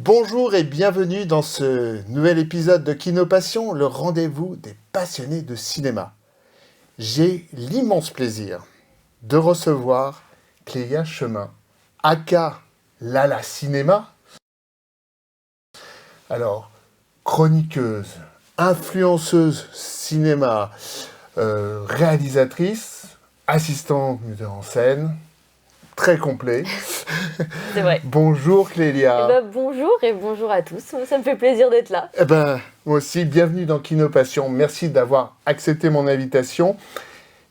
Bonjour et bienvenue dans ce nouvel épisode de Kinopassion, le rendez-vous des passionnés de cinéma. J'ai l'immense plaisir de recevoir Clélia Chemin, aka Lala Cinéma. Alors, chroniqueuse, influenceuse cinéma, réalisatrice, assistante metteur en scène, très complet. C'est vrai. Bonjour Clélia. Bonjour et bonjour à tous. Ça me fait plaisir d'être là. Moi aussi, bienvenue dans Kinopassion. Merci d'avoir accepté mon invitation.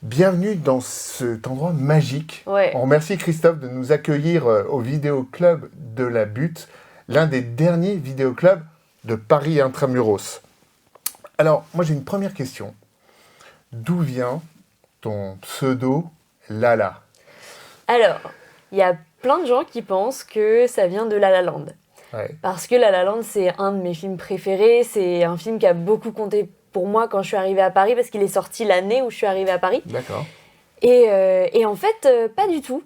Bienvenue dans cet endroit magique. Ouais. On remercie Christophe de nous accueillir au Vidéoclub de la Butte, l'un des derniers vidéoclubs de Paris Intramuros. Alors, moi j'ai une première question. D'où vient ton pseudo Lala ? Alors, il y a plein de gens qui pensent que ça vient de La La Land. Ouais. Parce que La La Land, c'est un de mes films préférés. C'est un film qui a beaucoup compté pour moi quand je suis arrivée à Paris, parce qu'il est sorti l'année où je suis arrivée à Paris. D'accord. Et en fait, pas du tout.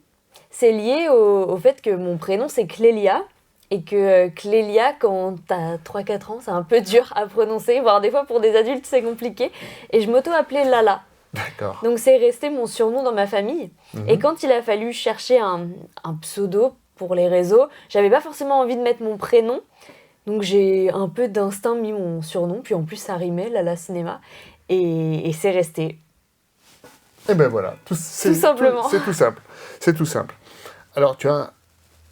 C'est lié au fait que mon prénom, c'est Clélia. Et que Clélia, quand t'as 3-4 ans, c'est un peu dur à prononcer. Voire des fois, pour des adultes, c'est compliqué. Et je m'auto-appelais Lala. D'accord. Donc c'est resté mon surnom dans ma famille. Et quand il a fallu chercher un pseudo pour les réseaux, j'avais pas forcément envie de mettre mon prénom. Donc j'ai un peu d'instinct mis mon surnom. Puis en plus ça rimait, Lala Cinéma. Et c'est resté. Et ben voilà. Tout simplement. C'est tout simple. C'est tout simple. Alors tu as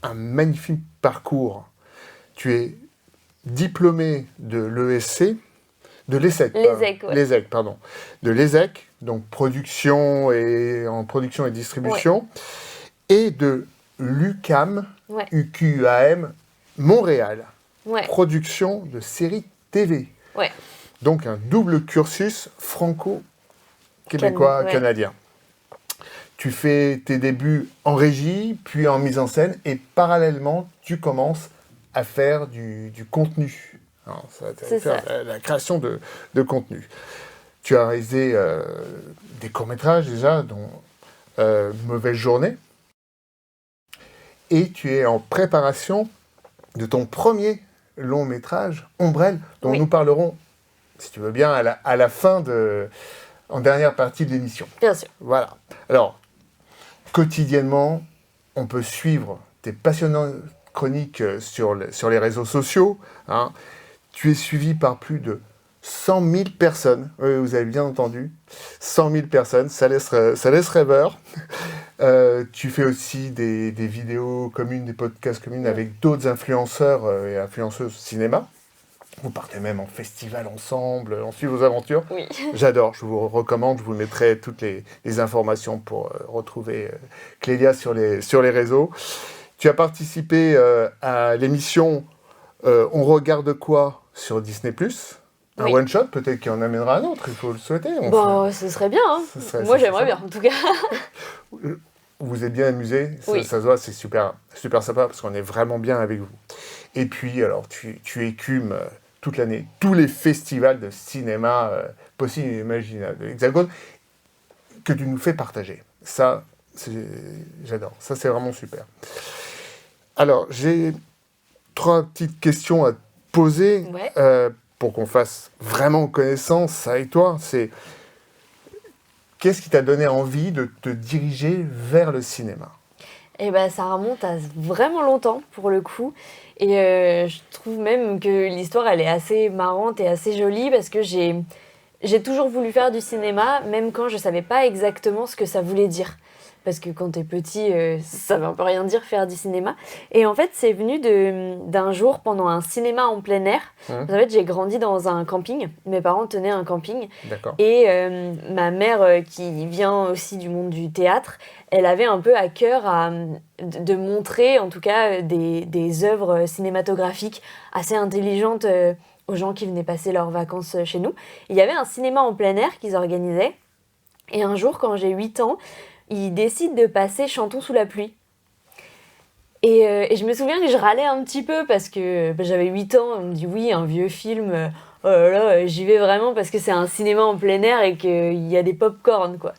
un magnifique parcours. Tu es diplômé de l'ESC, de l'ESSEC. L'ESSEC, ouais. L'ESSEC, pardon. De l'ESSEC, donc production et distribution, et de l'UQAM, Ouais. UQAM, Montréal, Ouais. production de séries TV. Ouais. Donc un double cursus franco-québécois, Ouais. canadien. Tu fais tes débuts en régie, puis en mise en scène, et parallèlement, tu commences à faire du contenu. Alors, C'est ça. La création de contenu. Tu as réalisé des courts-métrages déjà, dont Mauvaise Journée, et tu es en préparation de ton premier long-métrage, Ombrelle, dont Oui. nous parlerons, si tu veux bien, à la fin en dernière partie de l'émission. Bien sûr. Voilà. Alors, quotidiennement, on peut suivre tes passionnantes chroniques sur les réseaux sociaux. Hein. Tu es suivi par plus de 100 000 personnes. Oui, vous avez bien entendu. 100 000 personnes, ça laisse rêveur. Tu fais aussi des vidéos communes, des podcasts communes avec d'autres influenceurs et influenceuses cinéma. Vous partez même en festival ensemble, on suit vos aventures. Oui. J'adore, je vous recommande, je vous mettrai toutes les informations pour retrouver Clélia sur les réseaux. Tu as participé à l'émission On regarde quoi sur Disney+. Un Oui. one-shot, peut-être qu'il en amènera un autre, il faut le souhaiter. Ce serait bien. Hein. ça Moi, j'aimerais serait bien, en tout cas. Vous êtes bien amusés, Oui. ça se voit, c'est super sympa parce qu'on est vraiment bien avec vous. Et puis, alors, tu écumes toute l'année tous les festivals de cinéma possibles et imaginables de l'Hexagone que tu nous fais partager. Ça, j'adore. Ça, c'est vraiment super. Alors, j'ai 3 petites questions à te poser pour qu'on fasse vraiment connaissance avec toi. C'est qu'est-ce qui t'a donné envie de te diriger vers le cinéma ? Et ça remonte à vraiment longtemps, pour le coup. Et je trouve même que l'histoire, elle est assez marrante et assez jolie, parce que j'ai toujours voulu faire du cinéma, même quand je savais pas exactement ce que ça voulait dire. Parce que quand t'es petit, ça veut un peu rien dire, faire du cinéma. Et en fait, c'est venu d'un jour pendant un cinéma en plein air. En fait, j'ai grandi dans un camping. Mes parents tenaient un camping. D'accord. Et ma mère, qui vient aussi du monde du théâtre, elle avait un peu à cœur de montrer, en tout cas, des œuvres cinématographiques assez intelligentes aux gens qui venaient passer leurs vacances chez nous. Il y avait un cinéma en plein air qu'ils organisaient. Et un jour, quand j'ai 8 ans, ils décident de passer Chantons sous la pluie. Et je me souviens que je râlais un petit peu parce que j'avais 8 ans, on me dit oui, un vieux film, oh là là, j'y vais vraiment parce que c'est un cinéma en plein air et qu'il y a des pop-corn, quoi.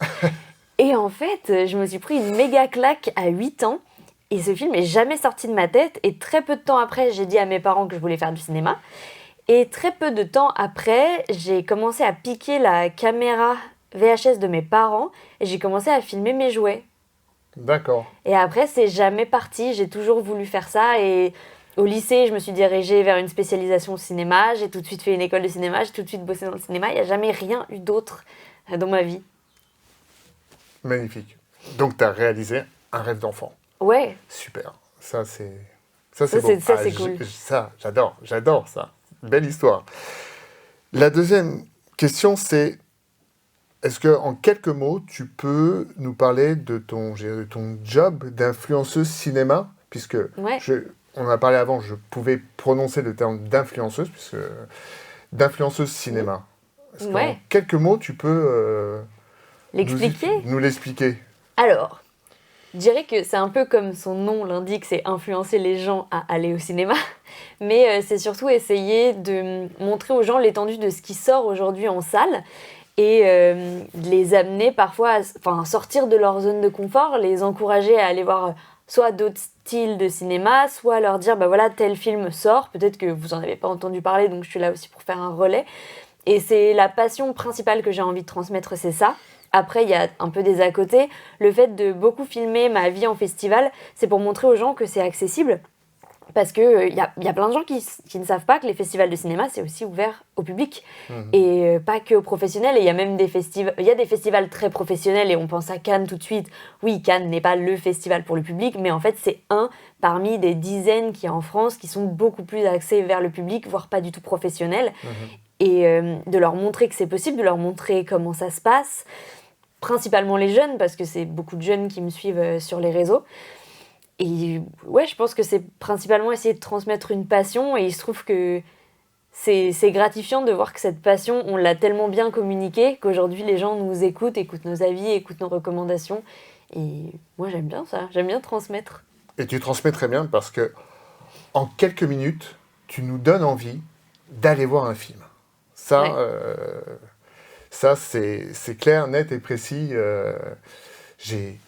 Et en fait, je me suis pris une méga claque à 8 ans Et ce film est jamais sorti de ma tête. Et très peu de temps après, j'ai dit à mes parents que je voulais faire du cinéma. Et très peu de temps après, j'ai commencé à piquer la caméra VHS de mes parents et j'ai commencé à filmer mes jouets. D'accord. Et après, c'est jamais parti. J'ai toujours voulu faire ça. Et au lycée, je me suis dirigée vers une spécialisation cinéma. J'ai tout de suite fait une école de cinéma. J'ai tout de suite bossé dans le cinéma. Il n'y a jamais rien eu d'autre dans ma vie. Magnifique. Donc, tu as réalisé un rêve d'enfant. Ouais. Super. Ça, c'est beau. C'est cool. J'adore ça. Belle histoire. La deuxième question, c'est est-ce que en quelques mots, tu peux nous parler de ton job d'influenceuse cinéma, puisque Ouais. on en a parlé avant, je pouvais prononcer le terme d'influenceuse, puisque d'influenceuse cinéma. Est-ce qu'en Ouais. quelques mots, tu peux L'expliquer? nous l'expliquer? Alors, je dirais que c'est un peu comme son nom l'indique, c'est influencer les gens à aller au cinéma. Mais c'est surtout essayer de montrer aux gens l'étendue de ce qui sort aujourd'hui en salle et de les amener parfois à sortir de leur zone de confort, les encourager à aller voir soit d'autres styles de cinéma, soit leur dire bah voilà tel film sort, peut-être que vous en avez pas entendu parler donc je suis là aussi pour faire un relais. Et c'est la passion principale que j'ai envie de transmettre, c'est ça. Après, il y a un peu des à côté. Le fait de beaucoup filmer ma vie en festival, c'est pour montrer aux gens que c'est accessible. Parce qu'il y a plein de gens qui ne savent pas que les festivals de cinéma, c'est aussi ouvert au public. Et pas que aux professionnels. Et il y a même des festivals... Il y a des festivals très professionnels et on pense à Cannes tout de suite. Oui, Cannes n'est pas le festival pour le public, mais en fait, c'est un parmi des dizaines qu'il y a en France qui sont beaucoup plus axés vers le public, voire pas du tout professionnels. Et de leur montrer que c'est possible, de leur montrer comment ça se passe. Principalement les jeunes, parce que c'est beaucoup de jeunes qui me suivent sur les réseaux. Et ouais, je pense que c'est principalement essayer de transmettre une passion. Et il se trouve que c'est gratifiant de voir que cette passion, on l'a tellement bien communiquée qu'aujourd'hui les gens nous écoutent nos avis, écoutent nos recommandations. Et moi j'aime bien ça, j'aime bien transmettre. Et tu transmets très bien parce que en quelques minutes, tu nous donnes envie d'aller voir un film. Ça, Ouais. ça c'est clair, net et précis.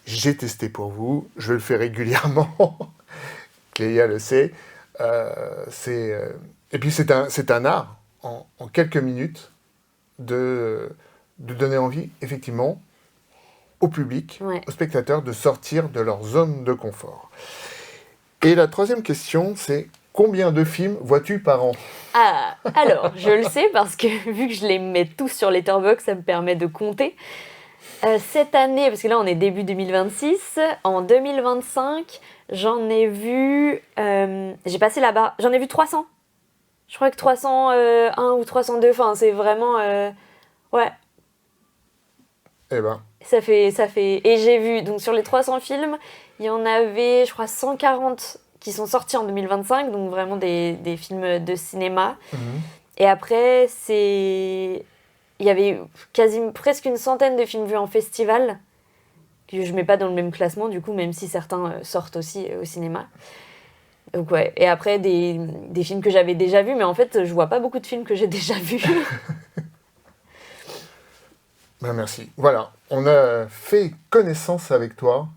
J'ai testé pour vous, je le fais régulièrement. Clélia le sait. Et puis c'est un art, en quelques minutes, de donner envie, effectivement, au public, Ouais. aux spectateurs, de sortir de leur zone de confort. Et la troisième question, c'est combien de films vois-tu par an? Ah, alors, je le sais parce que vu que je les mets tous sur Letterboxd, ça me permet de compter. Cette année, parce que là on est début 2026, en 2025, j'en ai vu... j'ai passé là-bas, j'en ai vu 300. Je crois que 301 ou 302, enfin c'est vraiment... ouais, Eh ben, ça fait... Et j'ai vu, donc sur les 300 films, il y en avait, je crois, 140 qui sont sortis en 2025, donc vraiment des films de cinéma. Et après, il y avait presque une centaine de films vus en festival, que je mets pas dans le même classement, du coup, même si certains sortent aussi au cinéma. Donc ouais, et après, des films que j'avais déjà vus, mais en fait, je vois pas beaucoup de films que j'ai déjà vus. ben merci. Voilà, on a fait connaissance avec toi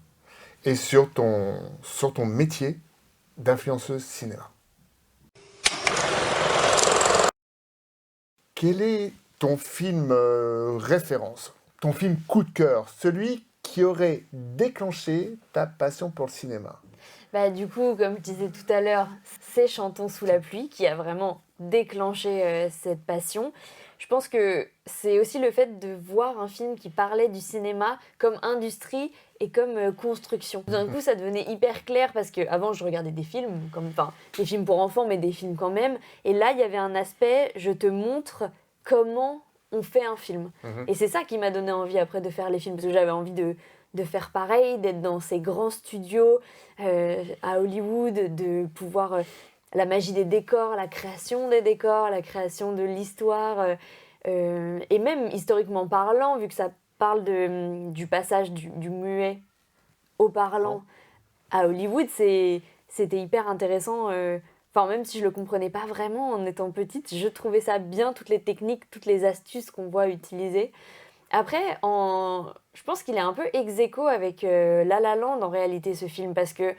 et sur ton métier d'influenceuse cinéma. Quel est ton film référence, ton film coup de cœur, celui qui aurait déclenché ta passion pour le cinéma? Bah, du coup, comme je disais tout à l'heure, c'est Chantons sous la pluie qui a vraiment déclenché cette passion. Je pense que c'est aussi le fait de voir un film qui parlait du cinéma comme industrie et comme construction. D'un coup, ça devenait hyper clair parce que avant, je regardais des films, enfin, des films pour enfants, mais des films quand même. Et là, il y avait un aspect, je te montre comment on fait un film. Et c'est ça qui m'a donné envie après de faire les films, parce que j'avais envie de faire pareil, d'être dans ces grands studios à Hollywood, de pouvoir... la magie des décors, la création des décors, la création de l'histoire, et même historiquement parlant, vu que ça parle du passage du muet au parlant à Hollywood, c'était hyper intéressant. Enfin, même si je le comprenais pas vraiment en étant petite, je trouvais ça bien, toutes les techniques, toutes les astuces qu'on voit utiliser. Après, je pense qu'il est un peu ex aequo avec La La Land en réalité, ce film, parce que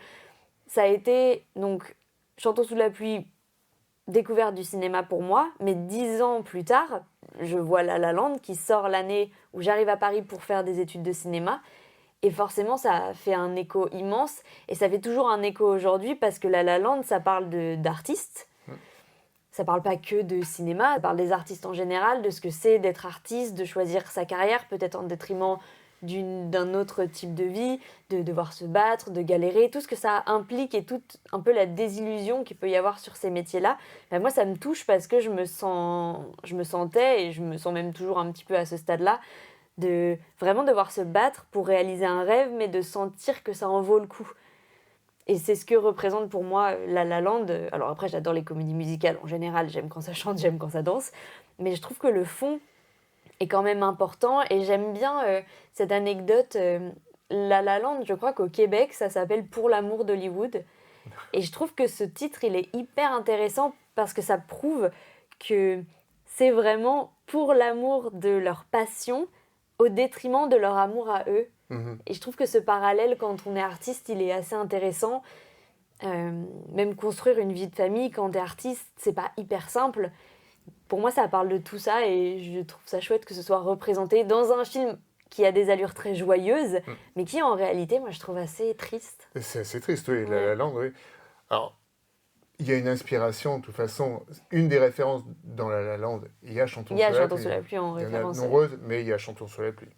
ça a été donc Chantons sous la pluie, découverte du cinéma pour moi, mais 10 ans plus tard, je vois La La Land qui sort l'année où j'arrive à Paris pour faire des études de cinéma. Et forcément, ça fait un écho immense. Et ça fait toujours un écho aujourd'hui parce que La La Land, ça parle d'artistes. Ça parle pas que de cinéma, ça parle des artistes en général, de ce que c'est d'être artiste, de choisir sa carrière, peut-être en détriment d'un autre type de vie, de devoir se battre, de galérer, tout ce que ça implique et toute un peu la désillusion qu'il peut y avoir sur ces métiers-là. Ben moi, ça me touche parce que je me sentais, et je me sens même toujours un petit peu à ce stade-là, de vraiment devoir se battre pour réaliser un rêve, mais de sentir que ça en vaut le coup. Et c'est ce que représente pour moi La La Land. Alors après, j'adore les comédies musicales en général, j'aime quand ça chante, j'aime quand ça danse, mais je trouve que le fond est quand même important, et j'aime bien cette anecdote. La La Land, je crois qu'au Québec, ça s'appelle Pour l'amour d'Hollywood. Et je trouve que ce titre, il est hyper intéressant parce que ça prouve que c'est vraiment pour l'amour de leur passion au détriment de leur amour à eux. Et je trouve que ce parallèle, quand on est artiste, il est assez intéressant. Même construire une vie de famille quand t'es artiste, c'est pas hyper simple. Pour moi, ça parle de tout ça, et je trouve ça chouette que ce soit représenté dans un film qui a des allures très joyeuses, mais qui en réalité, moi, je trouve assez triste. C'est assez triste, oui, La La Land, oui. Alors, il y a une inspiration, de toute façon, une des références dans La La Land, il y a Chantons sous la pluie. Il y a Chantons sous la pluie en référence. Il y en a nombreuses, mais il y a Chantons sous la pluie.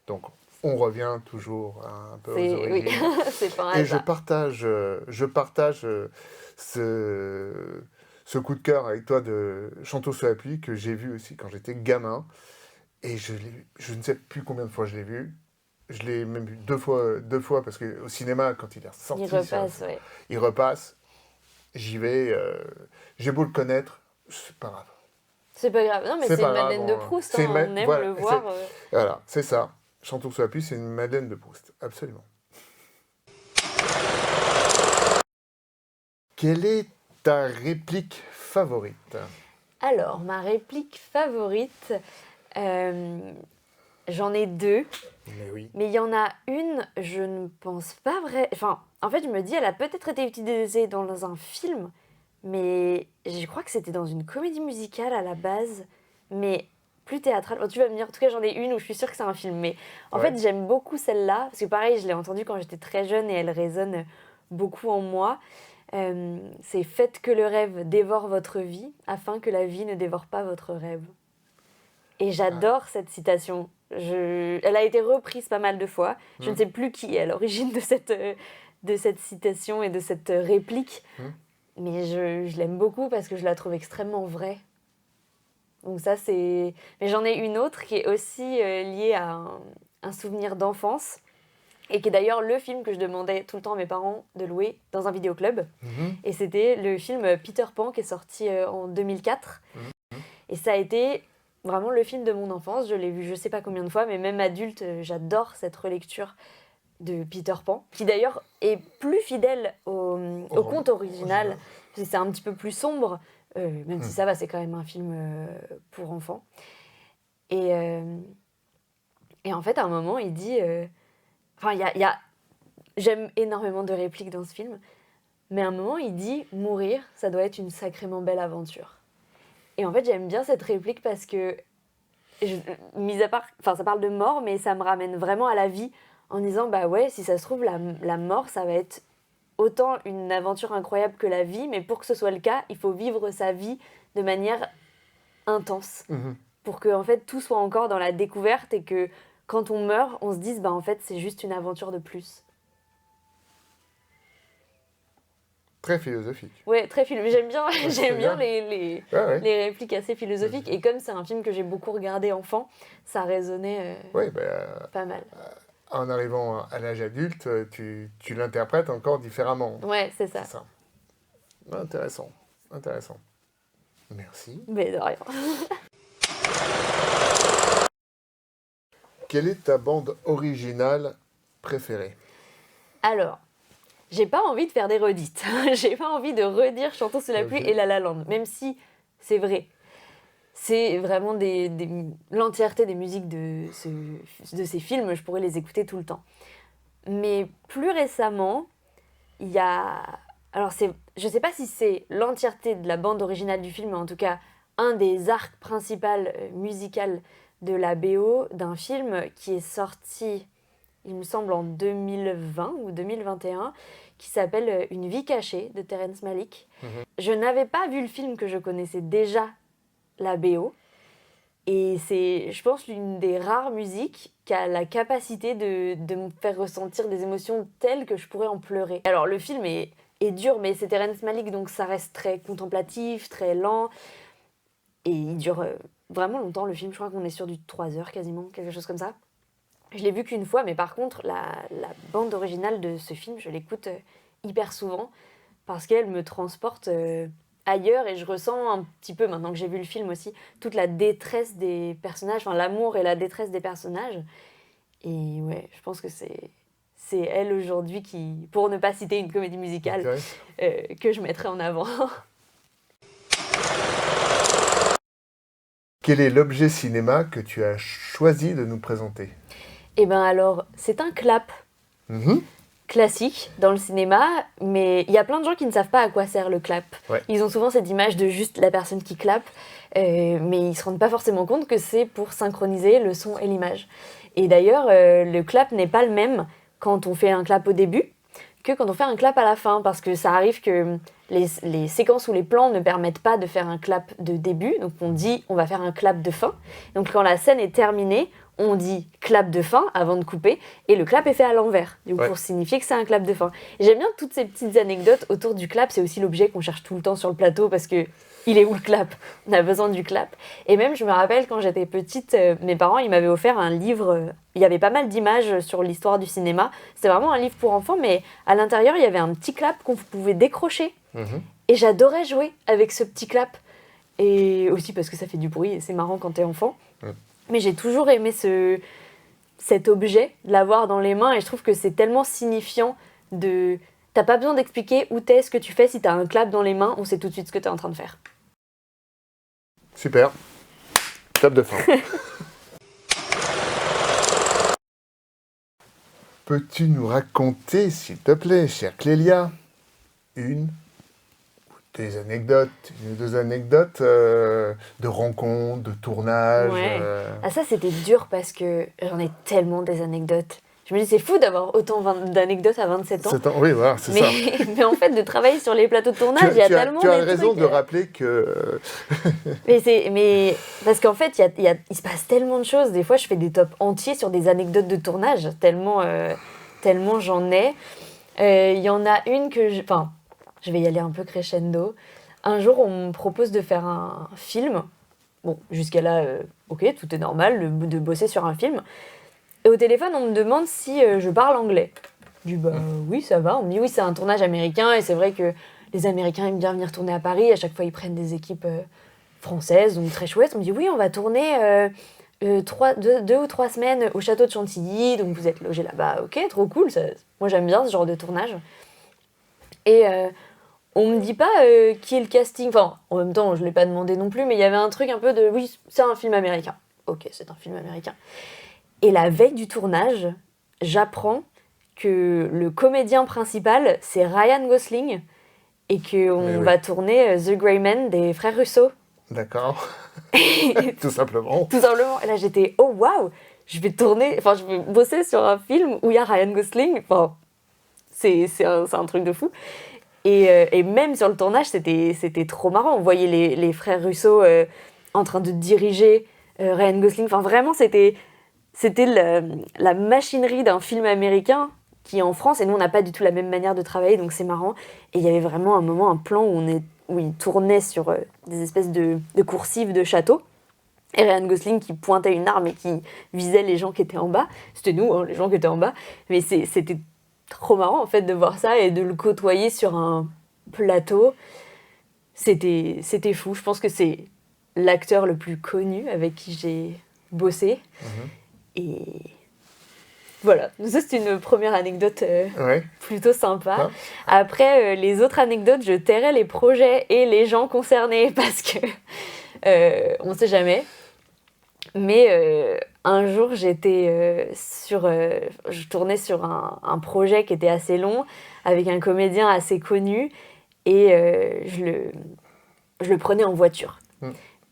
Donc, on revient toujours un peu aux origines. Oui, c'est pas un hasard. Et je partage ce coup de cœur avec toi de Chantons sous la pluie que j'ai vu aussi quand j'étais gamin. Et je ne sais plus combien de fois je l'ai vu. Je l'ai même vu deux fois parce qu'au cinéma, quand il est sorti, il repasse. J'y vais. J'ai beau le connaître, c'est pas grave. C'est pas grave. Non, mais c'est une Madeleine de Proust. On aime le voir. Voilà, c'est ça. Chantons sous la pluie, c'est une Madeleine de Proust. Absolument. Quelle est ta réplique favorite ? Alors, ma réplique favorite, j'en ai deux. Mais oui. Mais il y en a une, je ne pense pas vrai. Enfin, en fait, je me dis, elle a peut-être été utilisée dans un film, mais je crois que c'était dans une comédie musicale à la base, mais plus théâtrale. Bon, tu vas me dire, en tout cas, j'en ai une où je suis sûre que c'est un film. Mais en fait, j'aime beaucoup celle-là, parce que pareil, je l'ai entendue quand j'étais très jeune et elle résonne beaucoup en moi. C'est « Faites que le rêve dévore votre vie, afin que la vie ne dévore pas votre rêve ». Et j'adore cette citation. Elle a été reprise pas mal de fois. Je ne sais plus qui est à l'origine de cette citation et de cette réplique. Mais je l'aime beaucoup parce que je la trouve extrêmement vraie. Donc ça, c'est... Mais j'en ai une autre qui est aussi liée à un souvenir d'enfance. Et qui est d'ailleurs le film que je demandais tout le temps à mes parents de louer dans un vidéoclub. Et c'était le film Peter Pan qui est sorti en 2004. Et ça a été vraiment le film de mon enfance. Je l'ai vu je sais pas combien de fois, mais même adulte, j'adore cette relecture de Peter Pan, qui d'ailleurs est plus fidèle au conte original, parce que c'est un petit peu plus sombre, même si ça va, c'est quand même un film pour enfants. Et en fait, à un moment, il dit... Enfin, j'aime énormément de répliques dans ce film, mais à un moment, il dit « Mourir, ça doit être une sacrément belle aventure ». Et en fait, j'aime bien cette réplique parce que, mis à part, enfin, ça parle de mort, mais ça me ramène vraiment à la vie, en disant « Bah ouais, si ça se trouve, la mort, ça va être autant une aventure incroyable que la vie, mais pour que ce soit le cas, il faut vivre sa vie de manière intense, pour que, en fait, tout soit encore dans la découverte et que quand on meurt, on se dise, bah en fait, c'est juste une aventure de plus. » Très philosophique. Ouais, très philosophique. J'aime bien les répliques assez philosophiques. Et comme c'est un film que j'ai beaucoup regardé enfant, ça résonnait pas mal. En arrivant à l'âge adulte, tu l'interprètes encore différemment. Ouais, c'est ça. Intéressant. Merci. Mais de rien. Quelle est ta bande originale préférée ? Alors, j'ai pas envie de faire des redites. J'ai pas envie de redire Chantons sous la pluie et La La Land, même si c'est vrai. C'est vraiment l'entièreté des musiques de ces films, je pourrais les écouter tout le temps. Mais plus récemment, il y a... Alors, je sais pas si c'est l'entièreté de la bande originale du film, mais en tout cas, un des arcs principaux musicaux de la BO d'un film qui est sorti, il me semble, en 2020 ou 2021, qui s'appelle Une vie cachée de Terrence Malick. Je n'avais pas vu le film, que je connaissais déjà la BO. Et c'est, je pense, l'une des rares musiques qui a la capacité de me faire ressentir des émotions telles que je pourrais en pleurer. Alors, le film est dur, mais c'est Terrence Malick, donc ça reste très contemplatif, très lent. Et il dure vraiment longtemps, le film. Je crois qu'on est sur du 3 heures quasiment, quelque chose comme ça. Je l'ai vu qu'une fois, mais par contre, la bande originale de ce film, je l'écoute hyper souvent parce qu'elle me transporte ailleurs, et je ressens un petit peu, maintenant que j'ai vu le film aussi, toute la détresse des personnages, enfin l'amour et la détresse des personnages. Et ouais, je pense que c'est elle aujourd'hui qui, pour ne pas citer une comédie musicale, que je mettrais en avant. Quel est l'objet cinéma que tu as choisi de nous présenter? Eh ben alors, c'est un clap. Classique dans le cinéma, mais il y a plein de gens qui ne savent pas à quoi sert le clap. Ouais. Ils ont souvent cette image de juste la personne qui clappe, mais ils ne se rendent pas forcément compte que c'est pour synchroniser le son et l'image. Et d'ailleurs, le clap n'est pas le même quand on fait un clap au début que quand on fait un clap à la fin, parce que ça arrive que les séquences ou les plans ne permettent pas de faire un clap de début, donc on dit on va faire un clap de fin. Donc quand la scène est terminée, on dit clap de fin avant de couper, et le clap est fait à l'envers, pour signifier que c'est un clap de fin. Et j'aime bien toutes ces petites anecdotes autour du clap, c'est aussi l'objet qu'on cherche tout le temps sur le plateau, parce que il est où le clap? On a besoin du clap. Et même, je me rappelle, quand j'étais petite, mes parents, ils m'avaient offert un livre, il y avait pas mal d'images sur l'histoire du cinéma, c'était vraiment un livre pour enfants, mais à l'intérieur, il y avait un petit clap qu'on pouvait décrocher, et j'adorais jouer avec ce petit clap, et aussi parce que ça fait du bruit, et c'est marrant quand t'es enfant. Mais j'ai toujours aimé cet objet, de l'avoir dans les mains, et je trouve que c'est tellement signifiant de... T'as pas besoin d'expliquer où t'es, ce que tu fais, si t'as un clap dans les mains, on sait tout de suite ce que t'es en train de faire. Super. Clap de fin. Peux-tu nous raconter, s'il te plaît, chère Clélia, une ou deux anecdotes de rencontres, de tournages. Ouais. Ah, ça, c'était dur parce que j'en ai tellement des anecdotes. Je me dis, c'est fou d'avoir autant d'anecdotes à 27 ans. Oui, voilà, c'est ça. Mais en fait, de travailler sur les plateaux de tournage, il y a tellement Tu as des raison trucs, de rappeler que... mais parce qu'en fait, il se passe tellement de choses. Des fois, je fais des tops entiers sur des anecdotes de tournage, tellement j'en ai. Il y en a une que... Enfin, je vais y aller un peu crescendo. Un jour, on me propose de faire un film. Bon, jusqu'à là, ok, tout est normal de bosser sur un film. Et au téléphone, on me demande si je parle anglais. Je dis, bah oui, ça va. On me dit, oui, c'est un tournage américain, et c'est vrai que les Américains aiment bien venir tourner à Paris. À chaque fois, ils prennent des équipes françaises, donc très chouette. On me dit, oui, on va tourner 2 ou 3 semaines au château de Chantilly, donc vous êtes logés là-bas. Ok, trop cool. Moi, j'aime bien ce genre de tournage. Et on me dit pas qui est le casting. Enfin, en même temps, je l'ai pas demandé non plus, mais il y avait un truc un peu de, oui, c'est un film américain. Ok, c'est un film américain. Et la veille du tournage, j'apprends que le comédien principal, c'est Ryan Gosling, et qu'on va tourner The Grey Man des frères Russo. D'accord. Tout simplement. Tout simplement. Et là, j'étais, oh waouh, je vais bosser sur un film où il y a Ryan Gosling. Enfin, c'est un truc de fou. Et même sur le tournage, c'était trop marrant. On voyait les frères Russo en train de diriger Ryan Gosling. Enfin, vraiment, c'était la machinerie d'un film américain qui est en France, et nous, on n'a pas du tout la même manière de travailler, donc c'est marrant. Et il y avait vraiment un moment, un plan où il tournait sur des espèces de coursives de château, et Ryan Gosling qui pointait une arme et qui visait les gens qui étaient en bas. C'était nous, hein, les gens qui étaient en bas. Mais c'était trop marrant, en fait, de voir ça et de le côtoyer sur un plateau. C'était fou. Je pense que c'est l'acteur le plus connu avec qui j'ai bossé. Et voilà, ça c'est une première anecdote plutôt sympa. Après, les autres anecdotes, je tairai les projets et les gens concernés parce que on sait jamais. Mais un jour, je tournais sur un projet qui était assez long, avec un comédien assez connu, et je le prenais en voiture.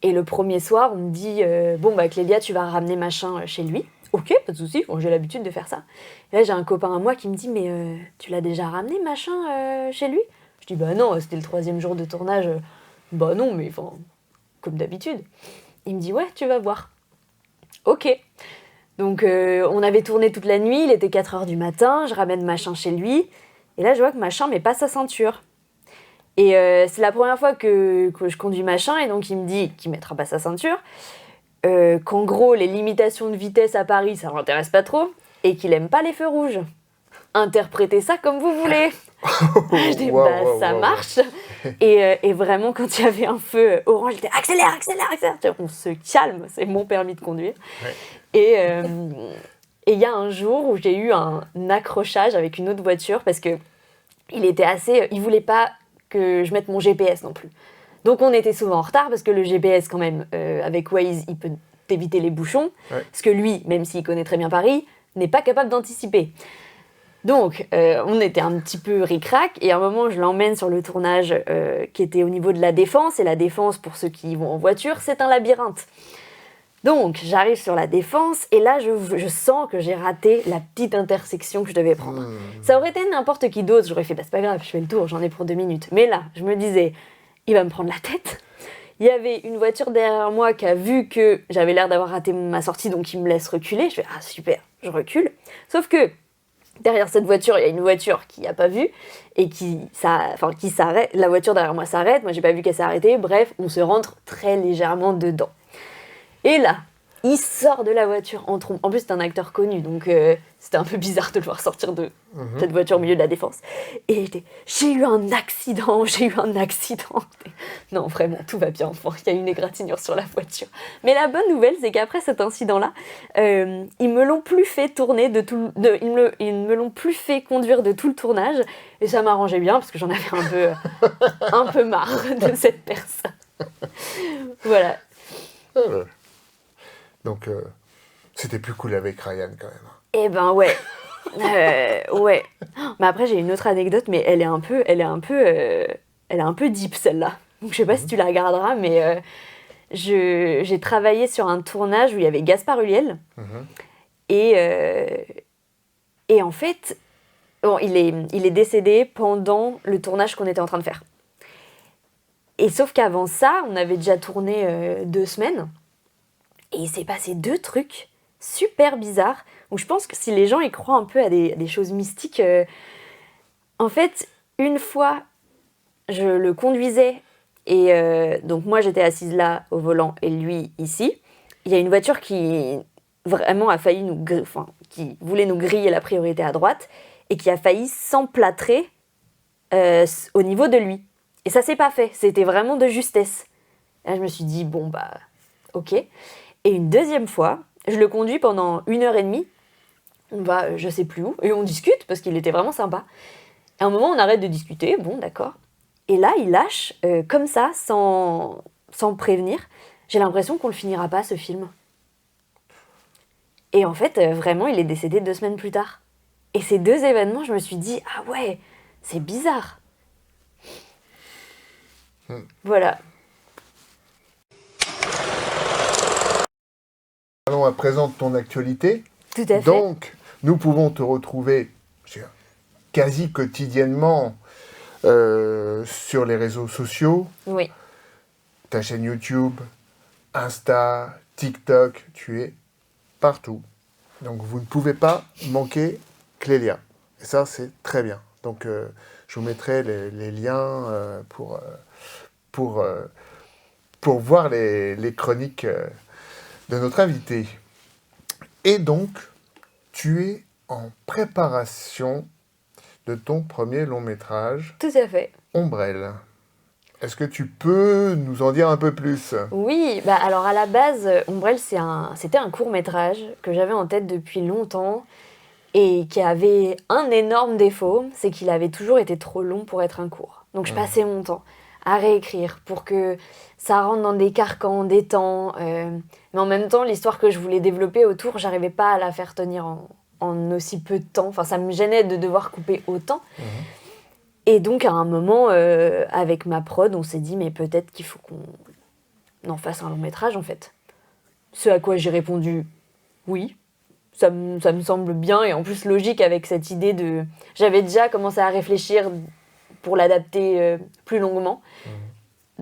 Et le premier soir, on me dit bon, bah, Clélia, tu vas ramener machin chez lui. Ok, pas de souci, bon, j'ai l'habitude de faire ça. Et là, j'ai un copain à moi qui me dit mais tu l'as déjà ramené machin chez lui? Je dis bah non, c'était le 3e jour de tournage. Bah non, mais enfin, comme d'habitude. Il me dit ouais, tu vas voir. Ok. Donc on avait tourné toute la nuit, il était 4h du matin, je ramène machin chez lui. Et là, je vois que machin met pas sa ceinture. Et c'est la première fois que je conduis machin, et donc il me dit qu'il mettra pas sa ceinture, qu'en gros, les limitations de vitesse à Paris, ça l'intéresse pas trop, et qu'il aime pas les feux rouges. Interprétez ça comme vous voulez. Je dis, bah ça marche. Et vraiment, quand il y avait un feu orange, il était accélère, accélère, accélère. On se calme, c'est mon permis de conduire. Ouais. Et il y a un jour où j'ai eu un accrochage avec une autre voiture, parce que il voulait pas que je mette mon GPS non plus. Donc on était souvent en retard parce que le GPS quand même, avec Waze, il peut t'éviter les bouchons. Ouais. Parce que lui, même s'il connaît très bien Paris, n'est pas capable d'anticiper. Donc on était un petit peu ric-rac, et à un moment je l'emmène sur le tournage qui était au niveau de la Défense. Et la Défense, pour ceux qui y vont en voiture, c'est un labyrinthe. Donc j'arrive sur la Défense, et là je sens que j'ai raté la petite intersection que je devais prendre. Ça aurait été n'importe qui d'autre, j'aurais fait bah, c'est pas grave, je fais le tour, j'en ai pour 2 minutes. Mais là, je me disais, il va me prendre la tête. Il y avait une voiture derrière moi qui a vu que j'avais l'air d'avoir raté ma sortie, donc il me laisse reculer. Je fais ah super, je recule. Sauf que derrière cette voiture, il y a une voiture qui n'a pas vu et qui s'arrête. La voiture derrière moi s'arrête, moi j'ai pas vu qu'elle s'est arrêtée. Bref, on se rentre très légèrement dedans. Et là, il sort de la voiture en trompe. En plus, c'est un acteur connu, donc c'était un peu bizarre de le voir sortir de cette voiture au milieu de la Défense. Et j'ai eu un accident. Non, vraiment, tout va bien. Enfin, il y a une égratignure sur la voiture. Mais la bonne nouvelle, c'est qu'après cet incident-là, ils me l'ont plus fait tourner ils me l'ont plus fait conduire de tout le tournage. Et ça m'arrangeait bien, parce que j'en avais un peu marre de cette personne. Voilà. Donc, c'était plus cool avec Ryan, quand même. Eh ben, ouais. Ouais. Mais après, j'ai une autre anecdote, mais elle est un peu deep, celle-là. Donc, je sais pas si tu la regarderas, mais j'ai travaillé sur un tournage où il y avait Gaspard Ulliel. Et en fait, bon, il est décédé pendant le tournage qu'on était en train de faire. Et sauf qu'avant ça, on avait déjà tourné 2 semaines. Et il s'est passé 2 trucs super bizarres, où je pense que si les gens y croient un peu à des choses mystiques... En fait, une fois, je le conduisais, et donc moi j'étais assise là au volant, et lui ici. Il y a une voiture qui vraiment a failli qui voulait nous griller la priorité à droite, et qui a failli s'emplâtrer au niveau de lui. Et ça s'est pas fait, c'était vraiment de justesse. Et là je me suis dit, bon bah, ok... Et une deuxième fois, je le conduis pendant 1h30. On va je sais plus où, et on discute, parce qu'il était vraiment sympa. Et à un moment, on arrête de discuter, bon, d'accord. Et là, il lâche, comme ça, sans prévenir. J'ai l'impression qu'on le finira pas, ce film. Et en fait, vraiment, il est décédé 2 semaines plus tard. Et ces 2 événements, je me suis dit, ah ouais, c'est bizarre. Voilà. Allons à présent de ton actualité. Tout à fait. Donc, nous pouvons te retrouver quasi quotidiennement sur les réseaux sociaux. Oui. Ta chaîne YouTube, Insta, TikTok, tu es partout. Donc, vous ne pouvez pas manquer Clélia. Et ça, c'est très bien. Donc, je vous mettrai les liens pour voir les chroniques de notre invité. Et donc, tu es en préparation de ton premier long métrage. Tout à fait. Ombrelle. Est-ce que tu peux nous en dire un peu plus ? Oui, bah alors à la base, Ombrelle, c'était un court-métrage que j'avais en tête depuis longtemps et qui avait un énorme défaut, c'est qu'il avait toujours été trop long pour être un court. Donc je passais mon temps à réécrire pour que ça rentre dans des carcans, des temps. Mais en même temps, l'histoire que je voulais développer autour, j'arrivais pas à la faire tenir en aussi peu de temps. Enfin, ça me gênait de devoir couper autant. Et donc, à un moment, avec ma prod, on s'est dit, mais peut-être qu'il faut qu'on en fasse un long métrage, en fait. Ce à quoi j'ai répondu, oui. Ça me semble bien et en plus logique avec cette idée de... J'avais déjà commencé à réfléchir pour l'adapter plus longuement.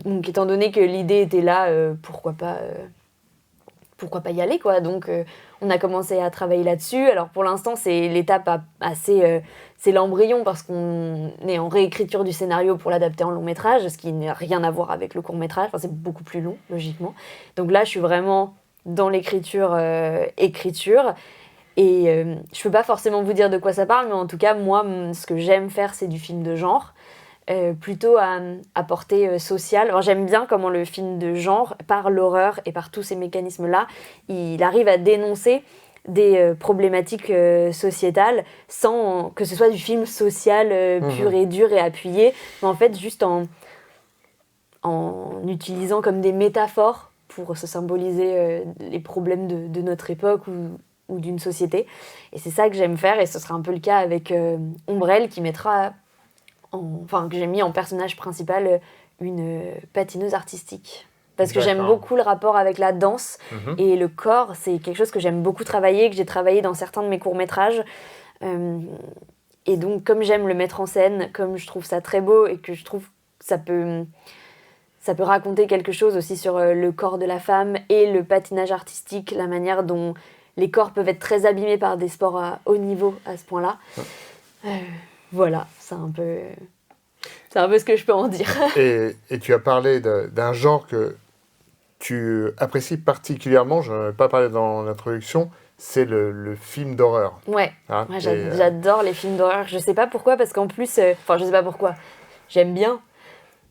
Donc, étant donné que l'idée était là, pourquoi pas y aller, quoi. Donc, on a commencé à travailler là-dessus. Alors, pour l'instant, c'est l'étape assez... c'est l'embryon parce qu'on est en réécriture du scénario pour l'adapter en long métrage, ce qui n'a rien à voir avec le court métrage. Enfin, c'est beaucoup plus long, logiquement. Donc là, je suis vraiment dans l'écriture. Et je peux pas forcément vous dire de quoi ça parle, mais en tout cas, moi, ce que j'aime faire, c'est du film de genre. Plutôt à portée sociale. Alors, j'aime bien comment le film de genre, par l'horreur et par tous ces mécanismes-là, il arrive à dénoncer des problématiques sociétales sans que ce soit du film social pur et dur et appuyé, mais en fait juste en utilisant comme des métaphores pour se symboliser les problèmes de notre époque ou d'une société. Et c'est ça que j'aime faire, et ce sera un peu le cas avec Ombrelle, qui mettra... que j'ai mis en personnage principal une patineuse artistique. Parce que j'aime beaucoup le rapport avec la danse et le corps. C'est quelque chose que j'aime beaucoup travailler, que j'ai travaillé dans certains de mes courts-métrages. Et donc, comme j'aime le mettre en scène, comme je trouve ça très beau et que je trouve que ça peut raconter quelque chose aussi sur le corps de la femme et le patinage artistique, la manière dont les corps peuvent être très abîmés par des sports à haut niveau à ce point-là. Voilà, c'est un peu ce que je peux en dire. Et tu as parlé d'un genre que tu apprécies particulièrement, je n'en ai pas parlé dans l'introduction, c'est le film d'horreur. Ouais, j'adore les films d'horreur. Je sais pas pourquoi, parce qu'en plus... je sais pas pourquoi. J'aime bien.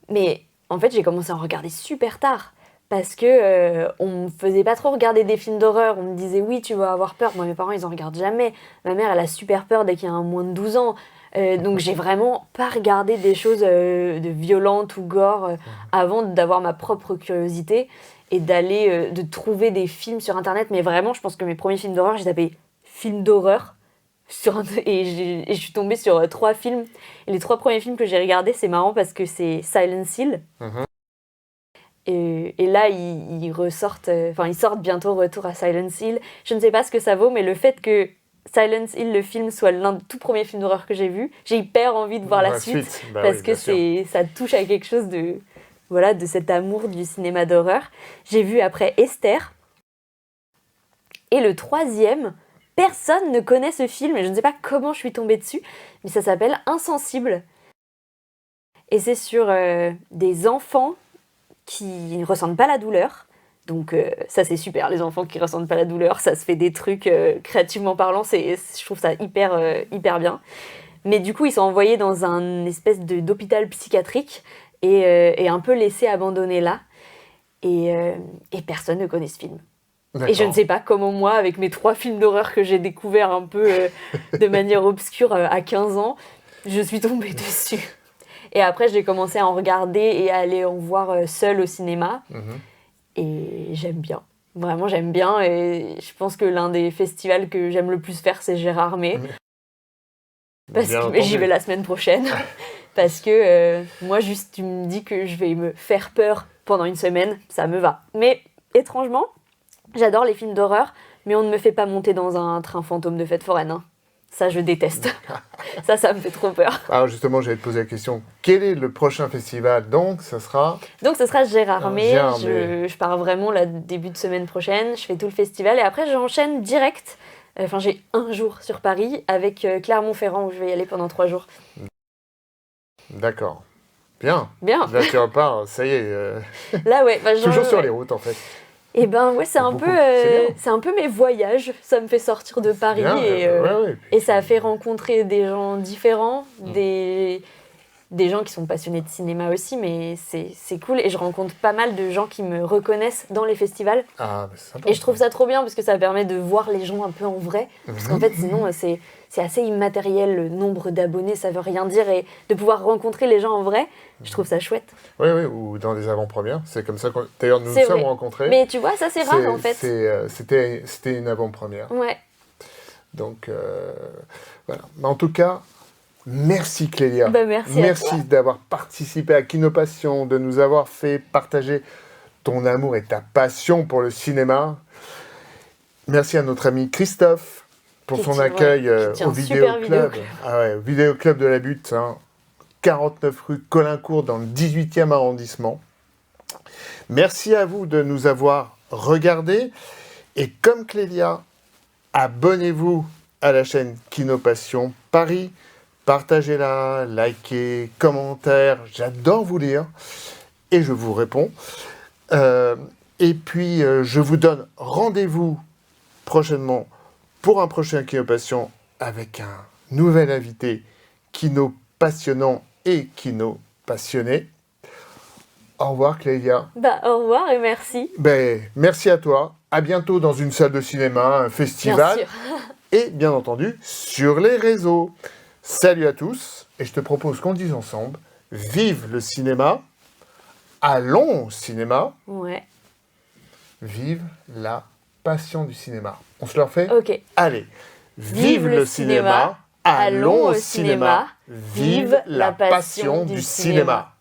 Mais en fait, j'ai commencé à en regarder super tard. Parce que on me faisait pas trop regarder des films d'horreur. On me disait, oui, tu vas avoir peur. Moi, mes parents, ils en regardent jamais. Ma mère, elle a super peur dès qu'il y a un moins de 12 ans. Donc j'ai vraiment pas regardé des choses de violentes ou gore avant d'avoir ma propre curiosité et de trouver des films sur internet. Mais vraiment, je pense que mes premiers films d'horreur, j'ai tapé films d'horreur et je suis tombée sur 3 films. Et les 3 premiers films que j'ai regardés, c'est marrant parce que c'est Silent Hill. Et là, ils sortent bientôt Retour à Silent Hill. Je ne sais pas ce que ça vaut, mais le fait que Silent Hill, le film, soit l'un des tout premiers films d'horreur que j'ai vu, j'ai hyper envie de voir la suite parce que ça touche à quelque chose de cet amour du cinéma d'horreur. J'ai vu après Esther. Et le 3e, personne ne connaît ce film, et je ne sais pas comment je suis tombée dessus, mais ça s'appelle Insensible. Et c'est sur des enfants qui ne ressentent pas la douleur. Donc ça, c'est super, les enfants qui ressentent pas la douleur, ça se fait des trucs créativement parlant, je trouve ça hyper bien. Mais du coup, ils sont envoyés dans un espèce d'hôpital psychiatrique et un peu laissés abandonnés là. Et personne ne connaît ce film. D'accord. Et je ne sais pas comment moi, avec mes 3 films d'horreur que j'ai découverts un peu de manière obscure à 15 ans, je suis tombée dessus. Et après, j'ai commencé à en regarder et à aller en voir seule au cinéma. Et j'aime bien. Vraiment, j'aime bien. Et je pense que l'un des festivals que j'aime le plus faire, c'est Gérardmer. Parce que j'y vais la semaine prochaine. Parce que moi, juste, tu me dis que je vais me faire peur pendant une semaine, ça me va. Mais étrangement, j'adore les films d'horreur, mais on ne me fait pas monter dans un train fantôme de fête foraine. Ça, je déteste. ça me fait trop peur. Alors justement, j'allais te poser la question. Quel est le prochain festival? Donc, ce sera Gérardmer. Je pars vraiment le début de semaine prochaine. Je fais tout le festival et après, j'enchaîne direct. J'ai un jour sur Paris avec Clermont-Ferrand où je vais y aller pendant 3 jours. D'accord. Bien. Là, tu repars, ça y est. Là, ouais. Toujours sur les routes, en fait. Et c'est un peu mes voyages. Ça me fait sortir de Paris et ça a fait rencontrer des gens différents, des des gens qui sont passionnés de cinéma aussi, mais c'est cool. Et je rencontre pas mal de gens qui me reconnaissent dans les festivals. Ah, bah, c'est sympa. Et je trouve ça trop bien parce que ça permet de voir les gens un peu en vrai. Parce qu'en fait, sinon, c'est assez immatériel, le nombre d'abonnés, ça veut rien dire. Et de pouvoir rencontrer les gens en vrai, je trouve ça chouette. Oui, oui, ou dans des avant-premières. C'est comme ça que d'ailleurs nous nous C'est sommes vrai. rencontrés. Mais tu vois, ça c'est rare en fait. C'était une avant-première. Ouais. Donc voilà. Mais en tout cas, merci Clélia. Bah, merci à toi. D'avoir participé à Kinopassion, de nous avoir fait partager ton amour et ta passion pour le cinéma. Merci à notre ami Christophe pour son accueil au Vidéoclub. Ah ouais, au Vidéoclub de la Butte, hein, 49 rue Colincourt dans le 18e arrondissement. Merci à vous de nous avoir regardés. Et comme Clélia, abonnez-vous à la chaîne Kinopassion Paris. Partagez-la, likez, commentaires. J'adore vous lire. Et je vous réponds. Et puis, je vous donne rendez-vous prochainement pour un prochain Kinopassion avec un nouvel invité kino passionnant et kino passionné. Au revoir Clélia. Bah, au revoir et merci. Merci à toi. À bientôt dans une salle de cinéma, un festival. Bien sûr. Et bien entendu sur les réseaux. Salut à tous. Et je te propose qu'on dise ensemble, vive le cinéma. Allons au cinéma. Ouais. Vive la passion du cinéma. On se le refait ? Ok. Allez. Vive le cinéma. Allons au cinéma. Vive la passion du cinéma.